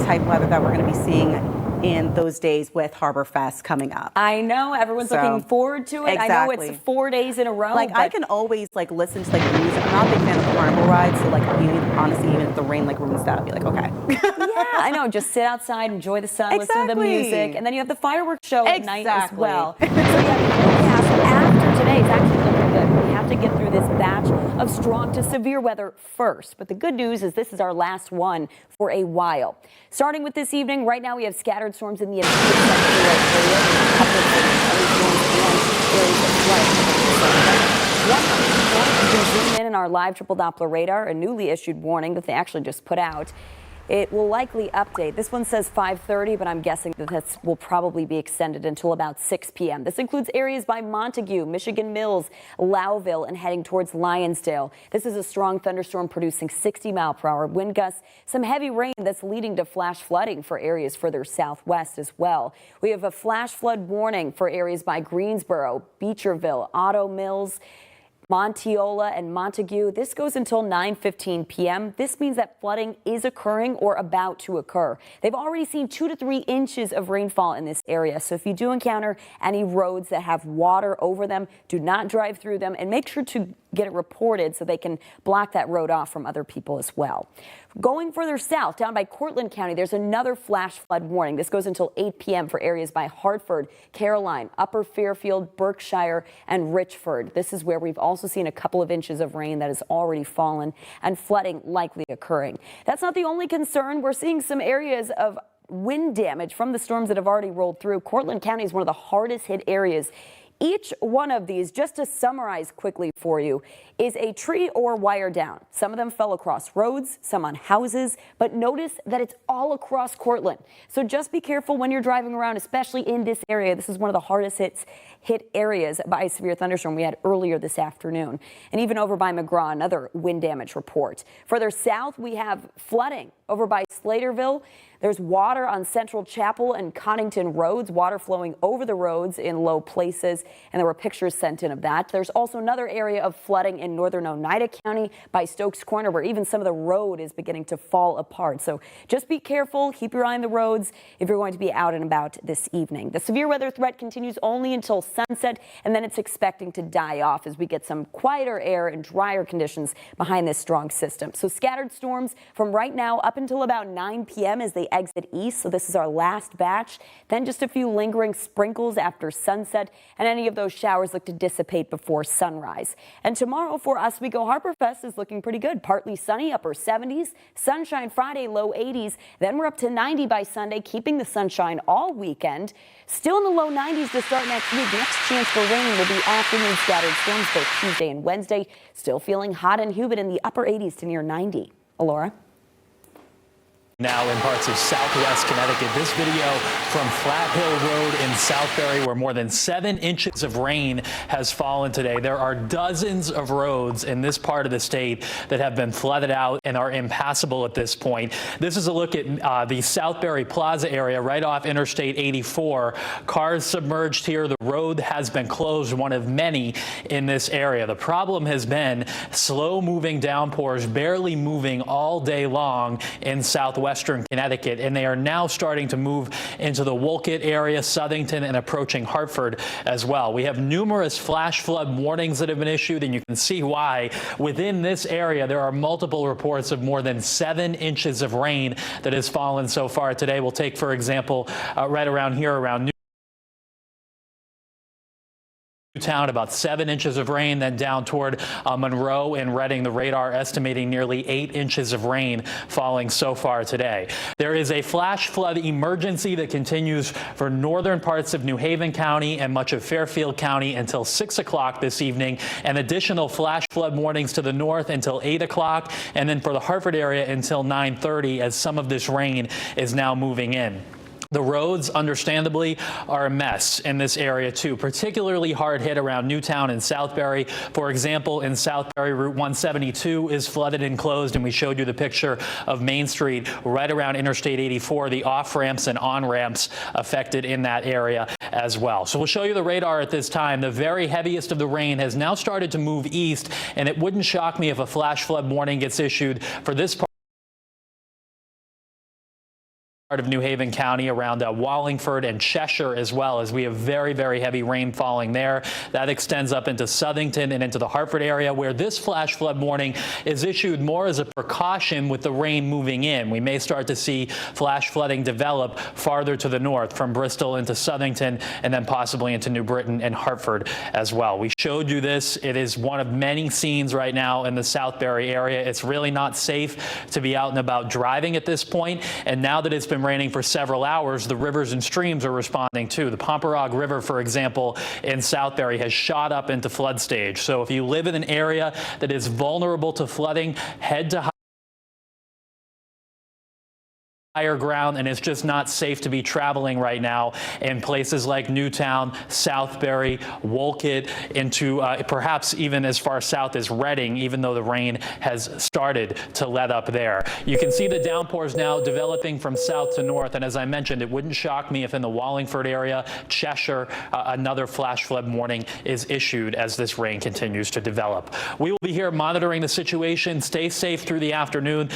type of weather that we're going to be seeing in those days with Harbor Fest coming up. I know everyone's looking forward to it. Exactly. I know it's 4 days in a row. Like I can always like listen to like the music. I'm not a big fan of carnival rides, so like honestly, even if the rain like ruins that, I'd be like, okay. Yeah, I know. Just sit outside, enjoy the sun, listen to the music, and then you have the fireworks show at night as well. So yeah, after today, it's actually looking good. We have to get through this batch of strong to severe weather first. But the good news is this is our last one for a while. Starting with this evening, right now we have scattered storms in the immediate area. You can zoom in our live triple Doppler radar, a newly issued warning that they actually just put out. It will likely update. This one says 5:30, but I'm guessing that this will probably be extended until about 6 p.m. This includes areas by Montague, Michigan Mills, Lowville, and heading towards Lionsdale. This is a strong thunderstorm producing 60-mile-per-hour wind gusts, some heavy rain that's leading to flash flooding for areas further southwest as well. We have a flash flood warning for areas by Greensboro, Beecherville, Otto Mills, Monteola and Montague. This goes until 9:15 p.m. This means that flooding is occurring or about to occur. They've already seen 2 to 3 inches of rainfall in this area. So if you do encounter any roads that have water over them, do not drive through them and make sure to get it reported so they can block that road off from other people as well. Going further south, down by Cortland County, there's another flash flood warning. This goes until 8 p.m. for areas by Hartford, Caroline, Upper Fairfield, Berkshire, and Richford. This is where we've also seen a couple of inches of rain that has already fallen and flooding likely occurring. That's not the only concern. We're seeing some areas of wind damage from the storms that have already rolled through. Cortland County is one of the hardest hit areas. Each one of these, just to summarize quickly for you, is a tree or wire down. Some of them fell across roads, some on houses, but notice that it's all across Cortland. So just be careful when you're driving around, especially in this area. This is one of the hardest hit areas by a severe thunderstorm we had earlier this afternoon. And even over by McGraw, another wind damage report. Further south, we have flooding over by Slaterville. There's water on Central Chapel and Connington roads, water flowing over the roads in low places, and there were pictures sent in of that. There's also another area of flooding in northern Oneida County by Stokes Corner, where even some of the road is beginning to fall apart. So just be careful, keep your eye on the roads if you're going to be out and about this evening. The severe weather threat continues only until sunset, and then it's expecting to die off as we get some quieter air and drier conditions behind this strong system. So scattered storms from right now up until about 9 p.m. as they exit east. So this is our last batch. Then just a few lingering sprinkles after sunset, and any of those showers look to dissipate before sunrise. And tomorrow for Oswego Harbor Fest is looking pretty good. Partly sunny, upper 70s. Sunshine Friday, low 80s. Then we're up to 90 by Sunday, keeping the sunshine all weekend. Still in the low 90s to start next week. Next chance for rain will be afternoon scattered storms both Tuesday and Wednesday. Still feeling hot and humid in the upper 80s to near 90. Alora? Now in parts of southwest Connecticut, this video from Flat Hill Road in Southbury, where more than 7 inches of rain has fallen today. There are dozens of roads in this part of the state that have been flooded out and are impassable at this point. This is a look at the Southbury Plaza area right off Interstate 84. Cars submerged here. The road has been closed, one of many in this area. The problem has been slow-moving downpours, barely moving all day long in southwestern Connecticut, and they are now starting to move into the Wolcott area, Southington, and approaching Hartford as well. We have numerous flash flood warnings that have been issued, and you can see why. Within this area, there are multiple reports of more than 7 inches of rain that has fallen so far today. We'll take, for example, right around here, around Newtown, about 7 inches of rain, then down toward Monroe and Reading, the radar estimating nearly 8 inches of rain falling so far today. There is a flash flood emergency that continues for northern parts of New Haven County and much of Fairfield County until 6 o'clock this evening, and additional flash flood warnings to the north until 8 o'clock, and then for the Hartford area until 9:30 as some of this rain is now moving in. The roads, understandably, are a mess in this area, too, particularly hard hit around Newtown and Southbury. For example, in Southbury, Route 172 is flooded and closed, and we showed you the picture of Main Street right around Interstate 84, the off-ramps and on-ramps affected in that area as well. So we'll show you the radar at this time. The very heaviest of the rain has now started to move east, and it wouldn't shock me if a flash flood warning gets issued for this part of New Haven County around Wallingford and Cheshire as well, as we have very, very heavy rain falling there. That extends up into Southington and into the Hartford area, where this flash flood warning is issued more as a precaution with the rain moving in. We may start to see flash flooding develop farther to the north from Bristol into Southington and then possibly into New Britain and Hartford as well. We showed you this. It is one of many scenes right now in the Southbury area. It's really not safe to be out and about driving at this point. And now that it's been raining for several hours, the rivers and streams are responding too. The Pomperaug River, for example, in Southbury has shot up into flood stage. So if you live in an area that is vulnerable to flooding, head to higher ground, and it's just not safe to be traveling right now in places like Newtown, Southbury, Wolcott, into perhaps even as far south as Reading, even though the rain has started to let up there. You can see the downpours now developing from south to north, and as I mentioned, it wouldn't shock me if in the Wallingford area, Cheshire, another flash flood warning is issued as this rain continues to develop. We will be here monitoring the situation. Stay safe through the afternoon.